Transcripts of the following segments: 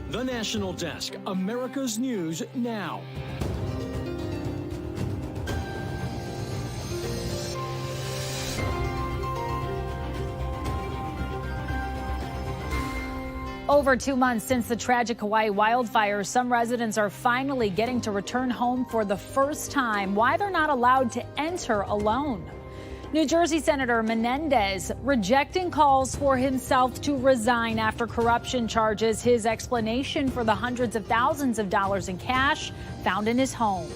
The National Desk, America's News Now. Over 2 months since the tragic Hawaii wildfires, some residents are finally getting to return home for the first time. Why they're not allowed to enter alone. New Jersey Senator Menendez rejecting calls for himself to resign after corruption charges. His explanation for the hundreds of thousands of dollars in cash found in his home.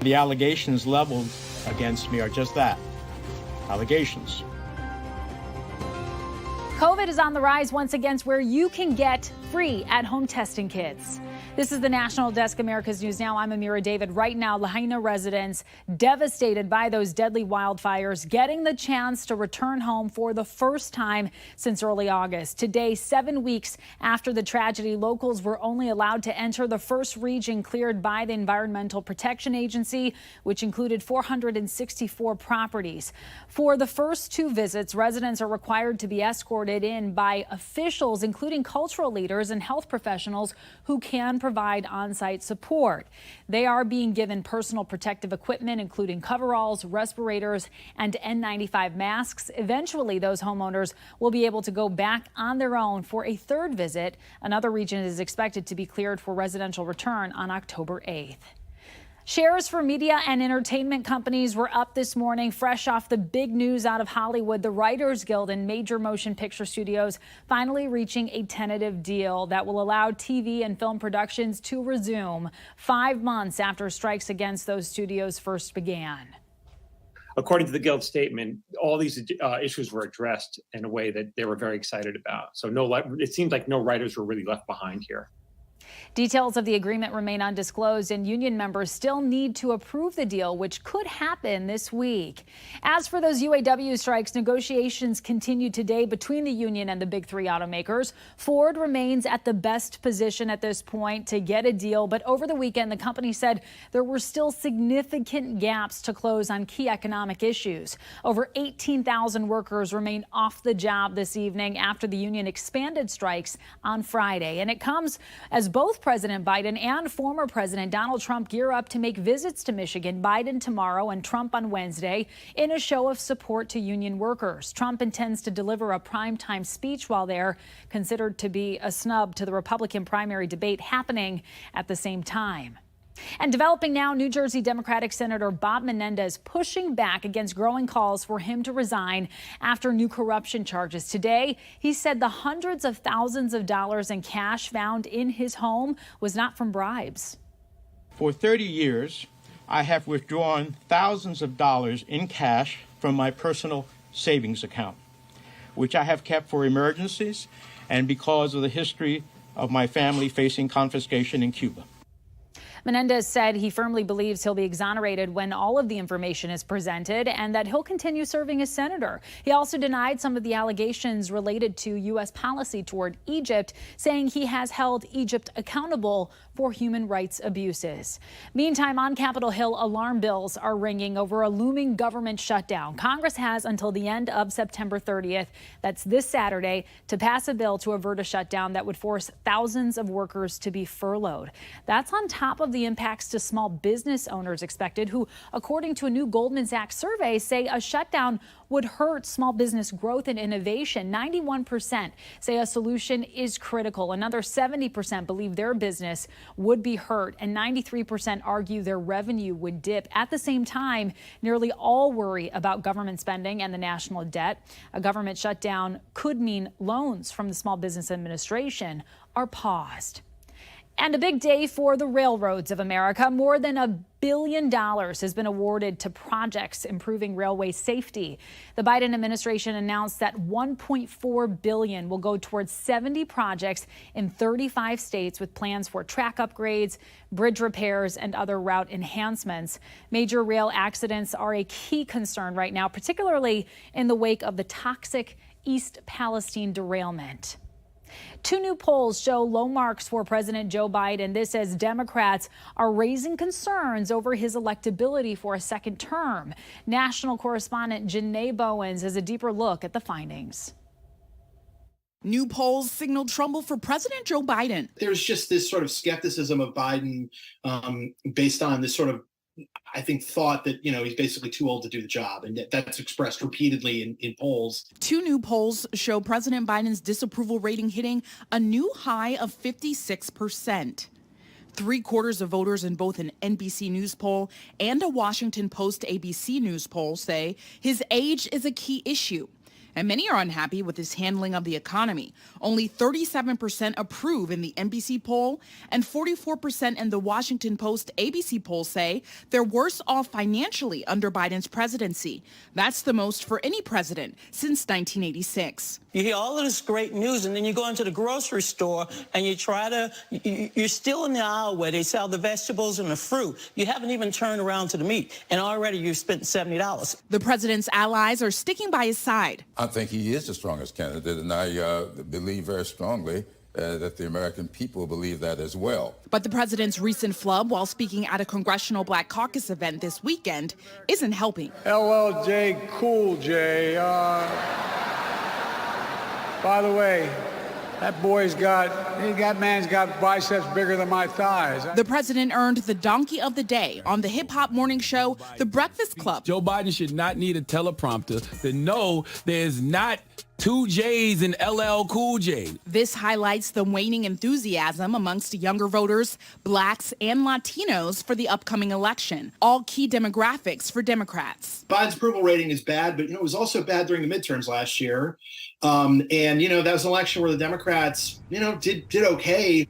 The allegations leveled against me are just that, allegations. COVID is on the rise once again, where you can get free at-home testing kits. This is the National Desk, America's News Now. I'm Amira David. Right now, Lahaina residents devastated by those deadly wildfires getting the chance to return home for the first time since early August. Today, 7 weeks after the tragedy, locals were only allowed to enter the first region cleared by the Environmental Protection Agency, which included 464 properties. For the first 2 visits, residents are required to be escorted in by officials, including cultural leaders and health professionals who can provide on-site support. They are being given personal protective equipment, including coveralls, respirators, and N95 masks. Eventually, those homeowners will be able to go back on their own for a 3rd visit. Another region is expected to be cleared for residential return on October 8th. Shares for media and entertainment companies were up this morning, fresh off the big news out of Hollywood. The Writers Guild and major motion picture studios finally reaching a tentative deal that will allow TV and film productions to resume 5 months after strikes against those studios first began. According to the Guild statement, all these issues were addressed in a way that they were very excited about. So it seems like no writers were really left behind here. Details of the agreement remain undisclosed, and union members still need to approve the deal, which could happen this week. As for those UAW strikes, negotiations continue today between the union and the big 3 automakers. Ford remains at the best position at this point to get a deal, but over the weekend, the company said there were still significant gaps to close on key economic issues. Over 18,000 workers remain off the job this evening after the union expanded strikes on Friday, and it comes as both President Biden and former President Donald Trump gear up to make visits to Michigan, Biden tomorrow and Trump on Wednesday, in a show of support to union workers. Trump intends to deliver a primetime speech while there, considered to be a snub to the Republican primary debate happening at the same time. And developing now, New Jersey Democratic Senator Bob Menendez pushing back against growing calls for him to resign after new corruption charges. Today, he said the hundreds of thousands of dollars in cash found in his home was not from bribes. For 30 years, I have withdrawn thousands of dollars in cash from my personal savings account, which I have kept for emergencies and because of the history of my family facing confiscation in Cuba. Menendez said he firmly believes he'll be exonerated when all of the information is presented and that he'll continue serving as senator. He also denied some of the allegations related to U.S. policy toward Egypt, saying he has held Egypt accountable for human rights abuses. Meantime, on Capitol Hill, alarm bells are ringing over a looming government shutdown. Congress has until the end of September 30th, that's this Saturday, to pass a bill to avert a shutdown that would force thousands of workers to be furloughed. That's on top of the impacts to small business owners expected, who, according to a new Goldman Sachs survey, say a shutdown would hurt small business growth and innovation. 91% say a solution is critical. Another 70% believe their business would be hurt, and 93% argue their revenue would dip. At the same time, nearly all worry about government spending and the national debt. A government shutdown could mean loans from the Small Business Administration are paused. And a big day for the railroads of America. More than $1 billion has been awarded to projects improving railway safety. The Biden administration announced that $1.4 billion will go towards 70 projects in 35 states, with plans for track upgrades, bridge repairs, and other route enhancements. Major rail accidents are a key concern right now, particularly in the wake of the toxic East Palestine derailment. 2 new polls show low marks for President Joe Biden. This as Democrats are raising concerns over his electability for a second term. National correspondent Janae Bowens has a deeper look at the findings. New polls signal trouble for President Joe Biden. There's just this sort of skepticism of Biden based on this sort of, I think, thought that, he's basically too old to do the job. And that's expressed repeatedly in polls. 2 new polls show President Biden's disapproval rating hitting a new high of 56%. 3/4 of voters in both an NBC News poll and a Washington Post ABC News poll say his age is a key issue. And many are unhappy with his handling of the economy. Only 37% approve in the NBC poll, and 44% in the Washington Post ABC poll say they're worse off financially under Biden's presidency. That's the most for any president since 1986. You hear all of this great news, and then you go into the grocery store and you're still in the aisle where they sell the vegetables and the fruit. You haven't even turned around to the meat, and already you've spent $70. The president's allies are sticking by his side. I think he is the strongest candidate, and I believe very strongly that the American people believe that as well. But the president's recent flub while speaking at a Congressional Black Caucus event this weekend isn't helping. LL Cool J. By the way, that man's got biceps bigger than my thighs. The president earned the Donkey of the Day on the hip-hop morning show, The Breakfast Club. Joe Biden should not need a teleprompter to know there's not 2 J's in LL Cool J. This highlights the waning enthusiasm amongst younger voters, blacks, and Latinos for the upcoming election, all key demographics for Democrats. Biden's approval rating is bad, but it was also bad during the midterms last year. That was an election where the Democrats, did okay.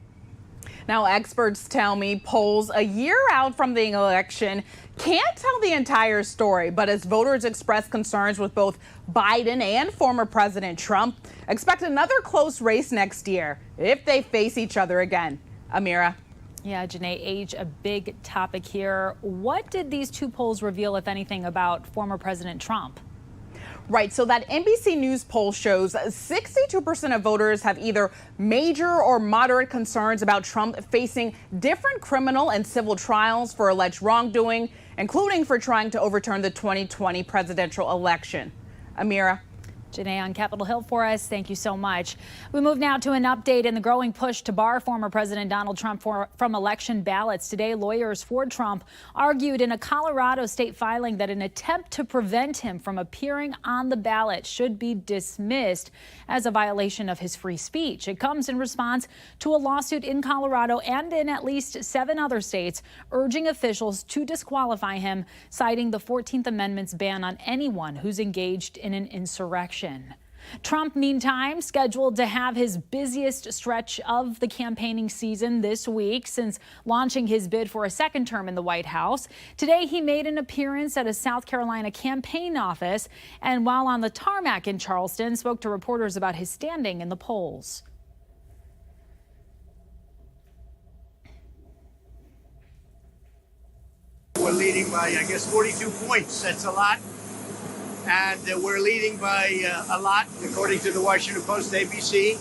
Now, experts tell me polls a year out from the election can't tell the entire story, but as voters express concerns with both Biden and former President Trump, expect another close race next year if they face each other again. Amira. Yeah, Janae, age, a big topic here. What did these 2 polls reveal, if anything, about former President Trump? Right. So that NBC News poll shows 62% of voters have either major or moderate concerns about Trump facing different criminal and civil trials for alleged wrongdoing, including for trying to overturn the 2020 presidential election. Amira. Janae on Capitol Hill for us. Thank you so much. We move now to an update in the growing push to bar former President Donald Trump from election ballots. Today, lawyers for Trump argued in a Colorado state filing that an attempt to prevent him from appearing on the ballot should be dismissed as a violation of his free speech. It comes in response to a lawsuit in Colorado and in at least 7 other states urging officials to disqualify him, citing the 14th Amendment's ban on anyone who's engaged in an insurrection. Trump, meantime, scheduled to have his busiest stretch of the campaigning season this week since launching his bid for a second term in the White House. Today, he made an appearance at a South Carolina campaign office, and while on the tarmac in Charleston, spoke to reporters about his standing in the polls. We're leading by, 42 points. That's a lot. And we're leading by a lot, according to the Washington Post ABC,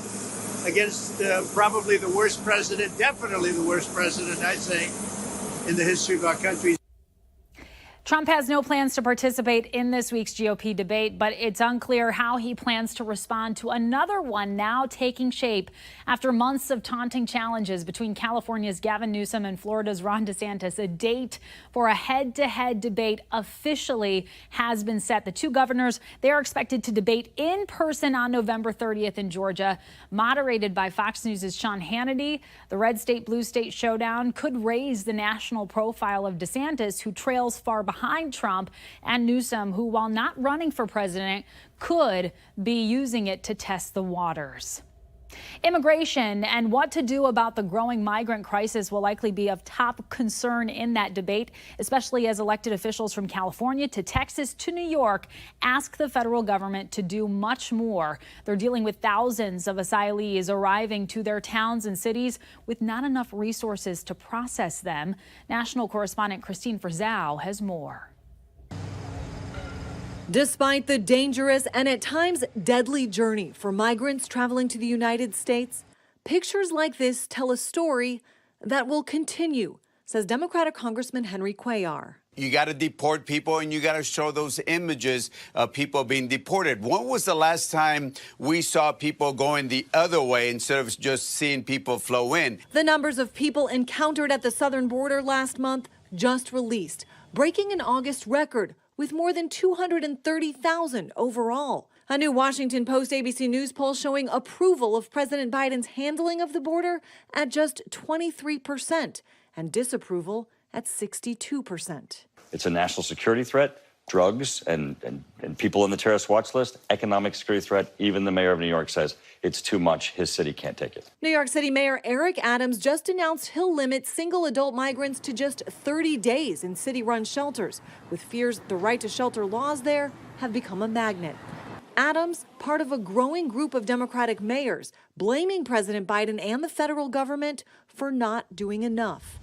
against probably the worst president, definitely the worst president, I'd say, in the history of our country. Trump has no plans to participate in this week's GOP debate, but it's unclear how he plans to respond to another one now taking shape after months of taunting challenges between California's Gavin Newsom and Florida's Ron DeSantis. A date for a head-to-head debate officially has been set. The 2 governors, they are expected to debate in person on November 30th in Georgia, moderated by Fox News' Sean Hannity. The red state, blue state showdown could raise the national profile of DeSantis, who trails far behind Trump, and Newsom, who, while not running for president, could be using it to test the waters. Immigration and what to do about the growing migrant crisis will likely be of top concern in that debate, especially as elected officials from California to Texas to New York ask the federal government to do much more. They're dealing with thousands of asylees arriving to their towns and cities with not enough resources to process them. National correspondent Christine Frizzau has more. Despite the dangerous and at times deadly journey for migrants traveling to the United States, pictures like this tell a story that will continue, says Democratic Congressman Henry Cuellar. You got to deport people, and you got to show those images of people being deported. When was the last time we saw people going the other way instead of just seeing people flow in? The numbers of people encountered at the southern border last month just released, breaking an August record with more than 230,000 overall. A new Washington Post ABC News poll showing approval of President Biden's handling of the border at just 23% and disapproval at 62%. It's a national security threat, drugs and people on the terrorist watch list, economic security threat. Even the mayor of New York says it's too much. His city can't take it. New York City Mayor Eric Adams just announced he'll limit single adult migrants to just 30 days in city-run shelters, with fears the right to shelter laws there have become a magnet. Adams, part of a growing group of Democratic mayors, blaming President Biden and the federal government for not doing enough.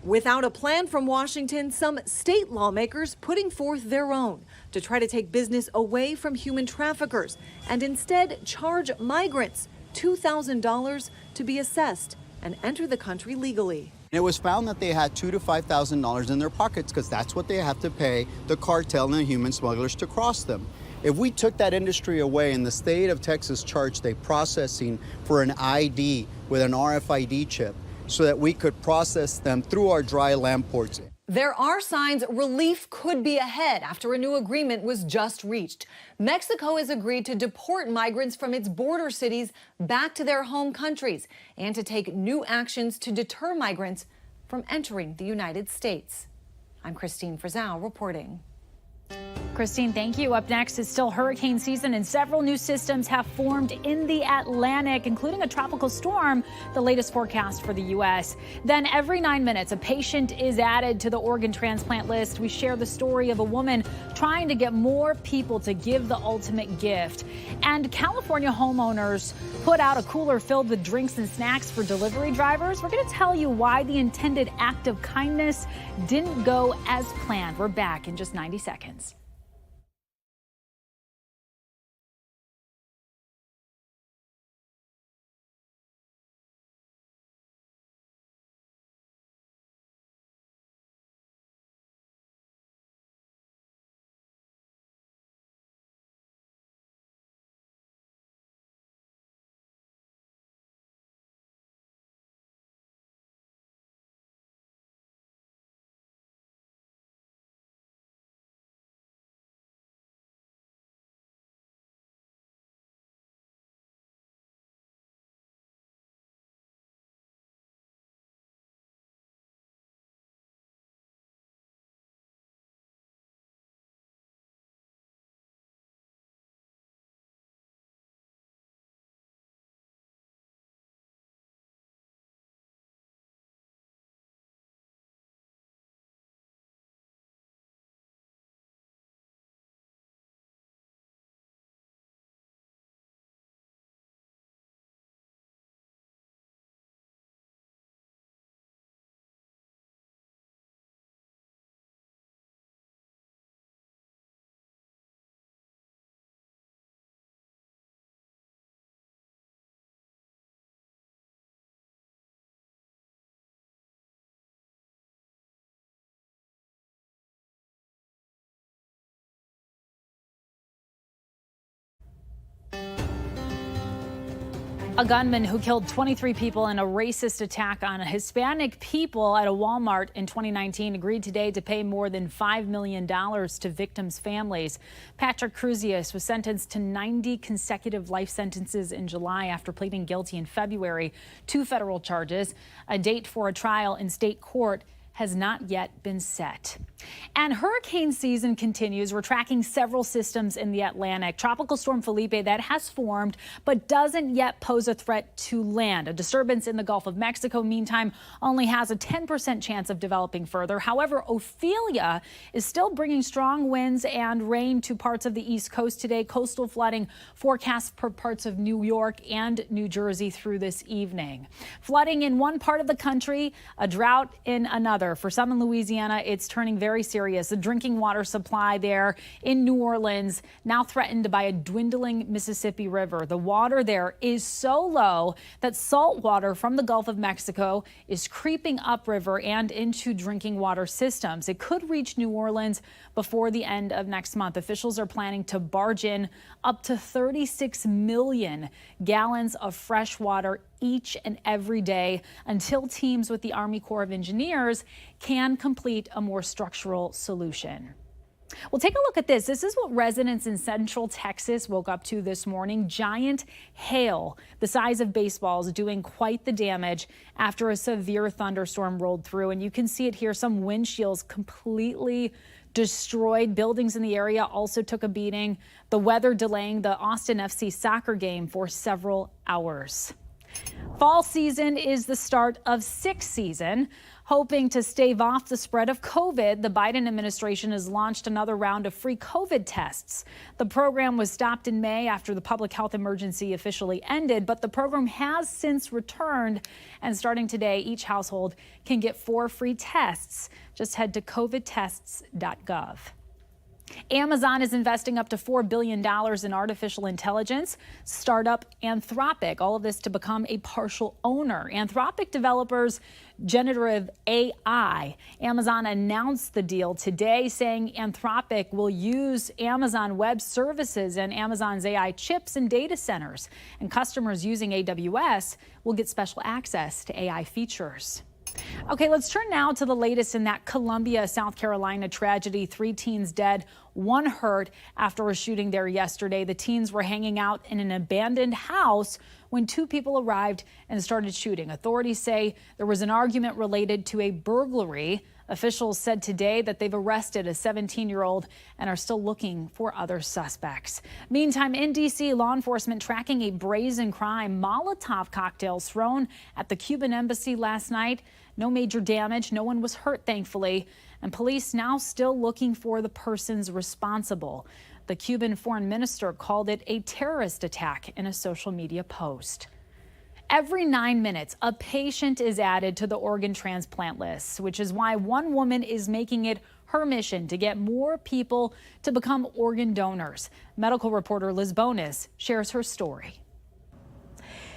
Without a plan from Washington, some state lawmakers putting forth their own to try to take business away from human traffickers and instead charge migrants $2,000 to be assessed and enter the country legally. It was found that they had $2,000 to $5,000 in their pockets because that's what they have to pay the cartel and the human smugglers to cross them. If we took that industry away and the state of Texas charged a processing for an ID with an RFID chip, so that we could process them through our dry land ports. There are signs relief could be ahead after a new agreement was just reached. Mexico has agreed to deport migrants from its border cities back to their home countries and to take new actions to deter migrants from entering the United States. I'm Christine Frizzell reporting. Christine, thank you. Up next is still hurricane season, and several new systems have formed in the Atlantic, including a tropical storm, the latest forecast for the U.S. Then every 9 minutes, a patient is added to the organ transplant list. We share the story of a woman trying to get more people to give the ultimate gift. And California homeowners put out a cooler filled with drinks and snacks for delivery drivers. We're going to tell you why the intended act of kindness didn't go as planned. We're back in just 90 seconds. A gunman who killed 23 people in a racist attack on Hispanic people at a Walmart in 2019 agreed today to pay more than $5 million to victims' families. Patrick Cruzius was sentenced to 90 consecutive life sentences in July after pleading guilty in February to federal charges. A date for a trial in state court has not yet been set. And hurricane season continues. We're tracking several systems in the Atlantic. Tropical Storm Felipe that has formed but doesn't yet pose a threat to land. A disturbance in the Gulf of Mexico, meantime, only has a 10% chance of developing further. However, Ophelia is still bringing strong winds and rain to parts of the East Coast today. Coastal flooding forecast for parts of New York and New Jersey through this evening. Flooding in one part of the country, a drought in another. weather. For some in Louisiana, it's turning very serious. The drinking water supply there in New Orleans now threatened by a dwindling Mississippi River. The water there is so low that salt water from the Gulf of Mexico is creeping upriver and into drinking water systems. It could reach New Orleans before the end of next month. Officials are planning to barge in up to 36 million gallons of fresh water each and every day until teams with the Army Corps of Engineers can complete a more structural solution. Well, take a look at this. This is what residents in Central Texas woke up to this morning. Giant hail, the size of baseballs, doing quite the damage after a severe thunderstorm rolled through. And you can see it here. Some windshields completely destroyed. Buildings in the area also took a beating. The weather delaying the Austin FC soccer game for several hours. Fall season is the start of sick season. Hoping to stave off the spread of COVID, the Biden administration has launched another round of free COVID tests. The program was stopped in May after the public health emergency officially ended, but the program has since returned. And starting today, each household can get 4 free tests. Just head to covidtests.gov. Amazon is investing up to $4 billion in artificial intelligence. Startup Anthropic, all of this to become a partial owner. Anthropic developers generative AI. Amazon announced the deal today, saying Anthropic will use Amazon Web Services and Amazon's AI chips and data centers. And customers using AWS will get special access to AI features. Okay, let's turn now to the latest in that Columbia, South Carolina tragedy. 3 teens dead, 1 hurt after a shooting there yesterday. The teens were hanging out in an abandoned house when 2 people arrived and started shooting. Authorities say there was an argument related to a burglary. Officials said today that they've arrested a 17-year-old and are still looking for other suspects. Meantime, in D.C., law enforcement tracking a brazen crime. Molotov cocktails thrown at the Cuban embassy last night. No major damage. No one was hurt, thankfully. And police now still looking for the persons responsible. The Cuban foreign minister called it a terrorist attack in a social media post. Every 9 minutes, a patient is added to the organ transplant list, which is why one woman is making it her mission to get more people to become organ donors. Medical reporter Liz Bonis shares her story.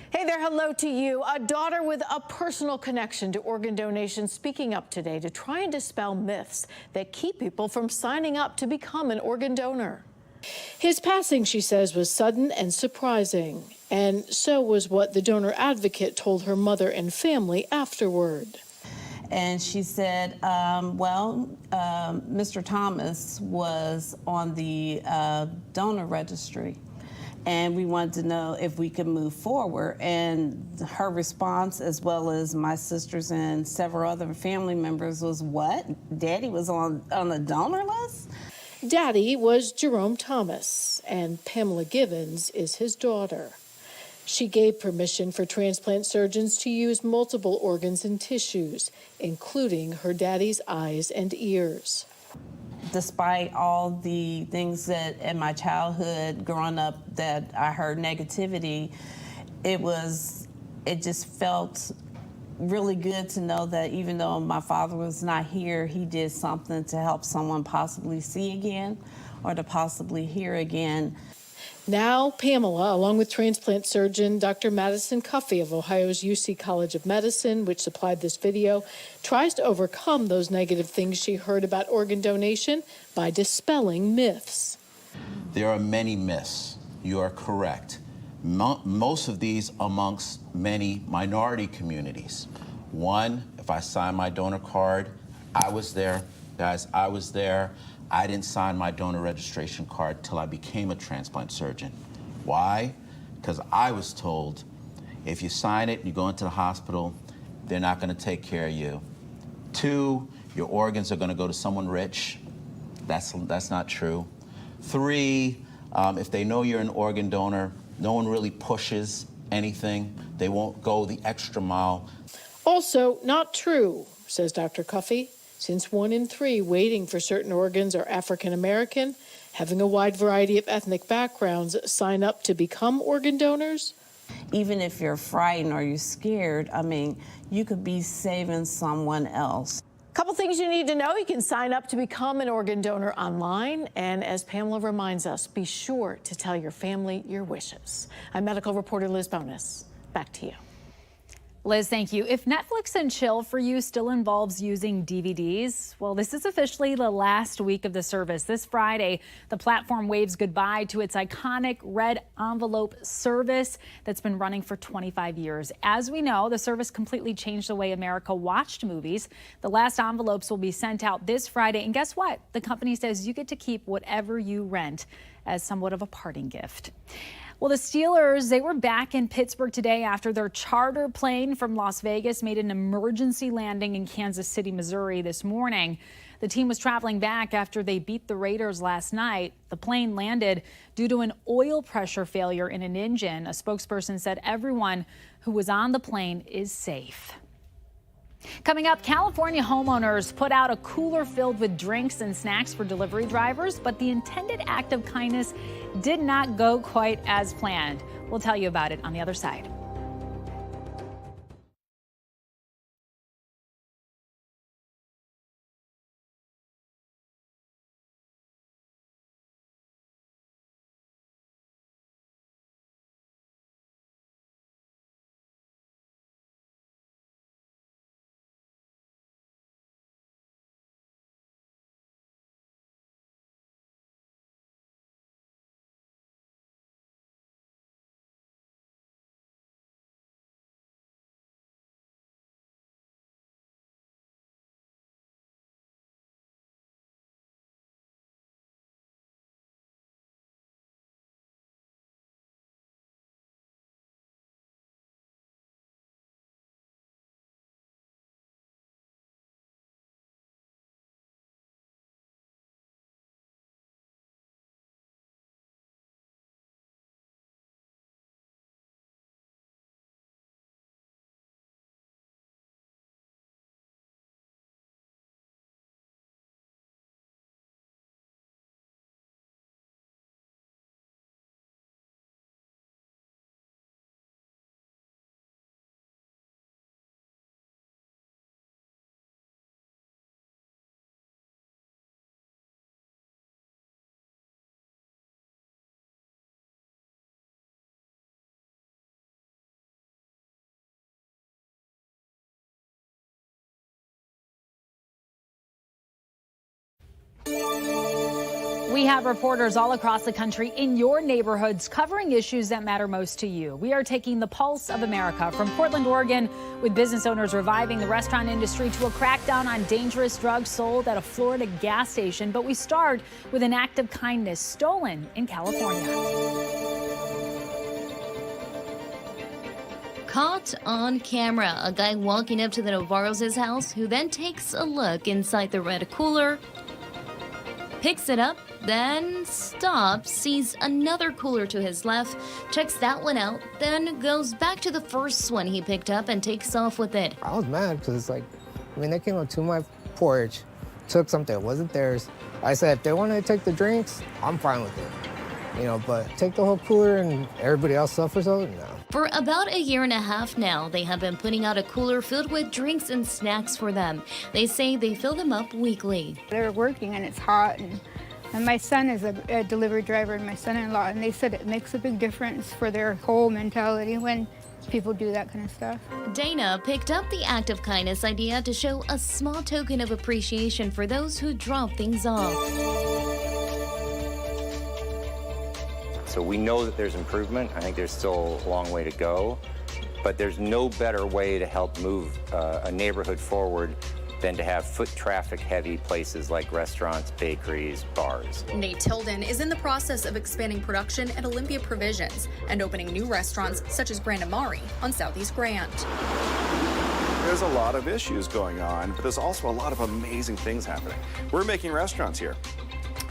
Hey there, hello to you. A daughter with a personal connection to organ donation speaking up today to try and dispel myths that keep people from signing up to become an organ donor. His passing, she says, was sudden and surprising, and so was what the donor advocate told her mother and family afterward. And she said, Mr. Thomas was on the donor registry, and we wanted to know if we could move forward. And her response, as well as my sisters and several other family members, was, what? Daddy was on the donor list? Daddy was Jerome Thomas, and Pamela Givens is his daughter. She gave permission for transplant surgeons to use multiple organs and tissues, including her daddy's eyes and ears. Despite all the things that in my childhood growing up that I heard negativity, it just felt really good to know that even though my father was not here, he did something to help someone possibly see again or to possibly hear again. Now, Pamela, along with transplant surgeon Dr. Madison Cuffey of Ohio's UC College of Medicine, which supplied this video, tries to overcome those negative things she heard about organ donation by dispelling myths. There are many myths. You are correct. Most of these amongst many minority communities. One, if I sign my donor card, I was there. Guys, I was there. I didn't sign my donor registration card till I became a transplant surgeon. Why? Because I was told if you sign it and you go into the hospital, they're not going to take care of you. 2, your organs are going to go to someone rich. That's not true. 3, if they know you're an organ donor, no one really pushes anything. They won't go the extra mile. Also not true, says Dr. Cuffey. Since 1 in 3 waiting for certain organs are African American, having a wide variety of ethnic backgrounds sign up to become organ donors. Even if you're frightened or you're scared, I mean, you could be saving someone else. Couple things you need to know. You can sign up to become an organ donor online. And as Pamela reminds us, be sure to tell your family your wishes. I'm medical reporter Liz Bonus. Back to you. Liz, thank you. If Netflix and Chill for You still involves using DVDs, well, this is officially the last week of the service. This Friday, the platform waves goodbye to its iconic red envelope service that's been running for 25 years. As we know, the service completely changed the way America watched movies. The last envelopes will be sent out this Friday. And guess what? The company says you get to keep whatever you rent as somewhat of a parting gift. Well, the Steelers, they were back in Pittsburgh today after their charter plane from Las Vegas made an emergency landing in Kansas City, Missouri this morning. The team was traveling back after they beat the Raiders last night. The plane landed due to an oil pressure failure in an engine. A spokesperson said everyone who was on the plane is safe. Coming up, California homeowners put out a cooler filled with drinks and snacks for delivery drivers, but the intended act of kindness did not go quite as planned. We'll tell you about it on the other side. We have reporters all across the country in your neighborhoods covering issues that matter most to you. We are taking the pulse of America from Portland, Oregon, with business owners reviving the restaurant industry, to a crackdown on dangerous drugs sold at a Florida gas station. But we start with an act of kindness stolen in California. Caught on camera, a guy walking up to the Navarros' house who then takes a look inside the red cooler, picks it up, then stops, sees another cooler to his left, checks that one out, then goes back to the first one he picked up and takes off with it. I was mad because it's like, they came up to my porch, took something that wasn't theirs. I said, if they want to take the drinks, I'm fine with it. But take the whole cooler and everybody else suffers over it? No. For about a year and a half now, they have been putting out a cooler filled with drinks and snacks for them. They say they fill them up weekly. They're working and it's hot, and my son is a delivery driver and my son-in-law, and they said it makes a big difference for their whole mentality when people do that kind of stuff. Dana picked up the act of kindness idea to show a small token of appreciation for those who drop things off. So we know that there's improvement. I think there's still a long way to go, but there's no better way to help move a neighborhood forward than to have foot traffic heavy places like restaurants, bakeries, bars. Nate Tilden is in the process of expanding production at Olympia Provisions and opening new restaurants such as Grand Amari on Southeast Grand. There's a lot of issues going on, but there's also a lot of amazing things happening. We're making restaurants here.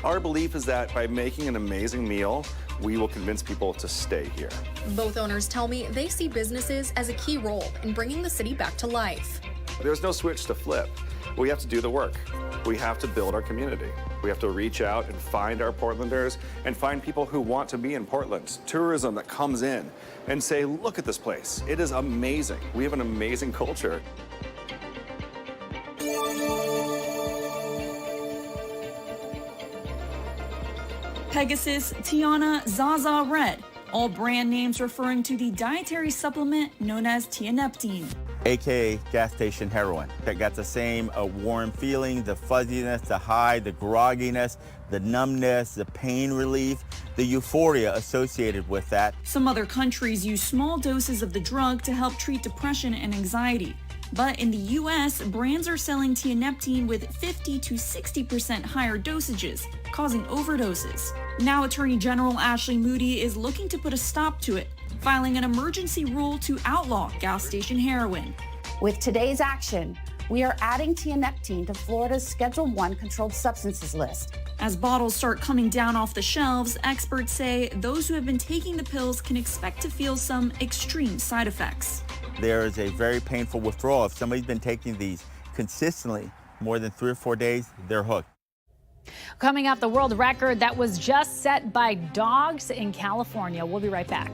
Our belief is that by making an amazing meal, we will convince people to stay here. Both owners tell me they see businesses as a key role in bringing the city back to life. There's no switch to flip. We have to do the work. We have to build our community. We have to reach out and find our Portlanders and find people who want to be in Portland. Tourism that comes in and say, look at this place. It is amazing. We have an amazing culture. Pegasus, Tiana, Zaza Red, all brand names referring to the dietary supplement known as tianeptine. AKA gas station heroin. That got the same warm feeling, the fuzziness, the high, the grogginess, the numbness, the pain relief, the euphoria associated with that. Some other countries use small doses of the drug to help treat depression and anxiety. But in the U.S., brands are selling tianeptine with 50 to 60% higher dosages, causing overdoses. Now Attorney General Ashley Moody is looking to put a stop to it, filing an emergency rule to outlaw gas station heroin. With today's action, we are adding tianeptine to Florida's Schedule I controlled substances list. As bottles start coming down off the shelves, experts say those who have been taking the pills can expect to feel some extreme side effects. There is a very painful withdrawal. If somebody's been taking these consistently more than 3 or 4 days, they're hooked. Coming up, the world record that was just set by dogs in California. We'll be right back.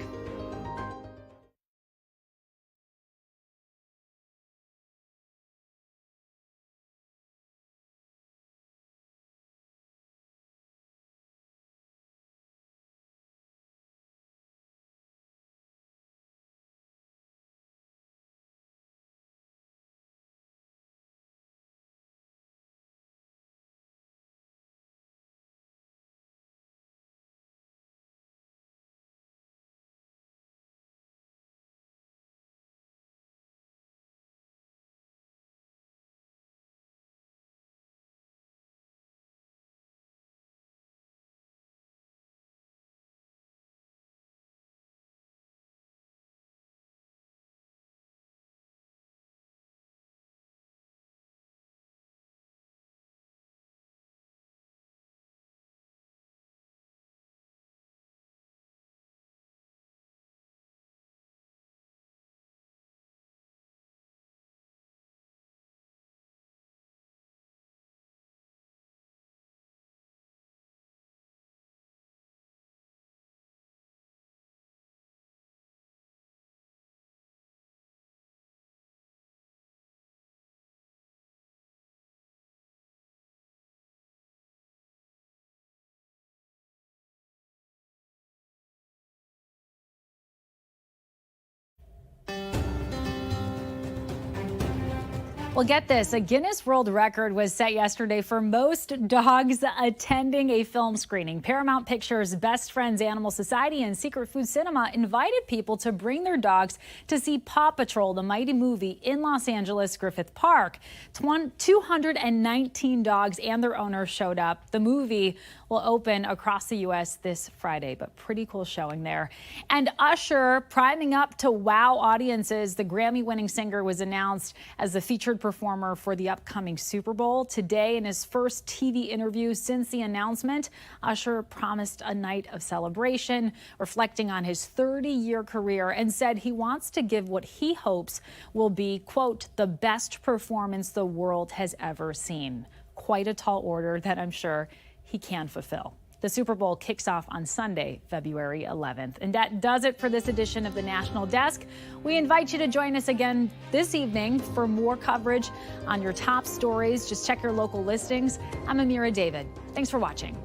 Well, get this. A Guinness World Record was set yesterday for most dogs attending a film screening. Paramount Pictures' Best Friends Animal Society and Secret Food Cinema invited people to bring their dogs to see Paw Patrol, the mighty movie, in Los Angeles Griffith Park. 219 dogs and their owners showed up. The movie will open across the U.S. this Friday, but pretty cool showing there. And Usher priming up to wow audiences. The Grammy-winning singer was announced as the featured performer for the upcoming Super Bowl. Today, in his first TV interview since the announcement, Usher promised a night of celebration, reflecting on his 30-year career, and said he wants to give what he hopes will be, quote, the best performance the world has ever seen. Quite a tall order that I'm sure he can fulfill. The Super Bowl kicks off on Sunday, February 11th. And that does it for this edition of the National Desk. We invite you to join us again this evening for more coverage on your top stories. Just check your local listings. I'm Amira David. Thanks for watching.